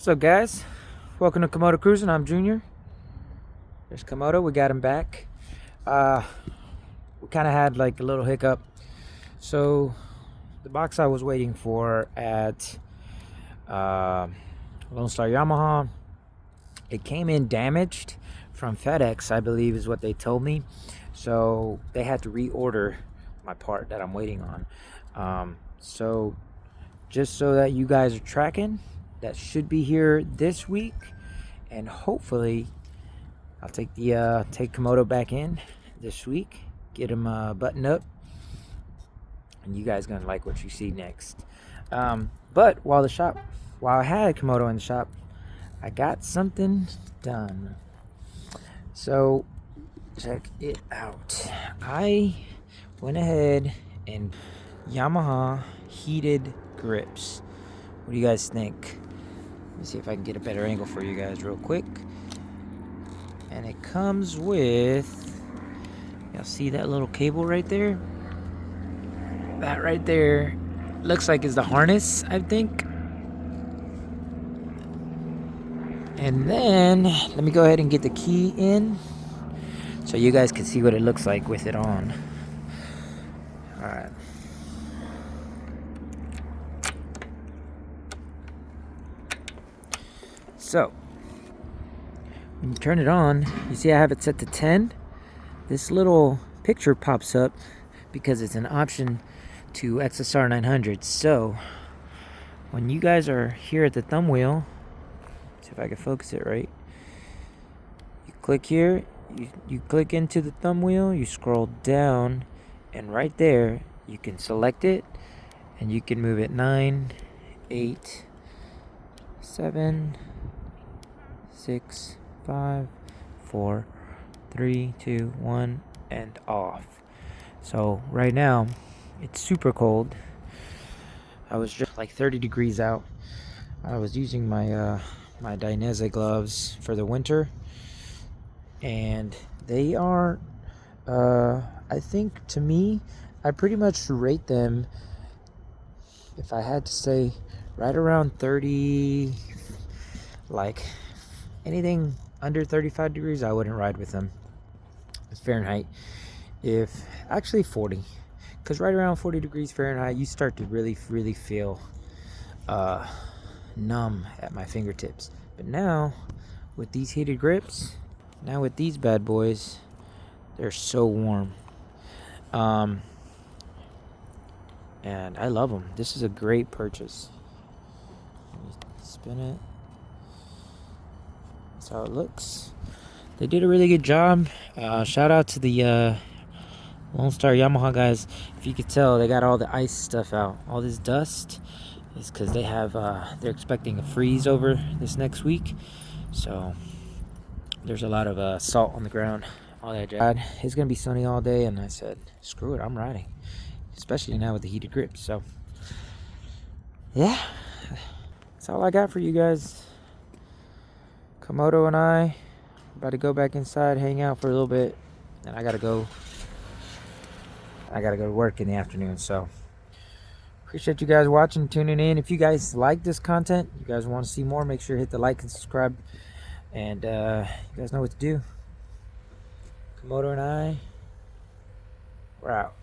What's up, guys? Welcome to Komodo Cruisin. I'm Junior. There's Komodo. We got him back. We kind of had like a little hiccup. So the box I was waiting for at Lone Star Yamaha, it came in damaged from FedEx, I believe is what they told me. So they had to reorder my part that I'm waiting on. So just so that you guys are tracking, that should be here this week, and hopefully I'll take Komodo back in this week, get him buttoned up, and you guys gonna like what you see next. But while I had Komodo in the shop, I got something done. So check it out. I went ahead and Yamaha heated grips. What do you guys think? Let me see if I can get a better angle for you guys real quick. And it comes with, y'all see that little cable right there? That right there looks like is the harness, I think. And then let me go ahead and get the key in so you guys can see what it looks like with it on. All right. So when you turn it on, you see I have it set to 10. This little picture pops up because it's an option to XSR900. So when you guys are here at the thumb wheel, see if I can focus it right. You click here, you click into the thumb wheel, you scroll down, and right there you can select it, and you can move it 9, 8, 7, 6, 5, 4, 3, 2, 1, and off. So right now it's super cold. I was just like 30 degrees out. I was using my my Dainese gloves for the winter, and they are I think, to me, I pretty much rate them, if I had to say, right around 30. Like anything under 35 degrees I wouldn't ride with them. It's Fahrenheit. If actually 40, because right around 40 degrees Fahrenheit you start to really feel numb at my fingertips. But now with these heated grips, now with these bad boys, they're so warm. And I love them. This is a great purchase. Spin it. That's how it looks. They did a really good job. Shout out to the Lone Star Yamaha guys. If you could tell, they got all the ice stuff out. All this dust is because they have they're expecting a freeze over this next week, so there's a lot of salt on the ground, all that jazz. It's gonna be sunny all day, and I said screw it, I'm riding, especially now with the heated grips. So yeah, that's all I got for you guys. Komodo and I about to go back inside, hang out for a little bit, and I gotta go to work in the afternoon. So appreciate you guys watching, tuning in. If you guys like this content, you guys want to see more, make sure to hit the like and subscribe, and you guys know what to do. Komodo and I, we're out.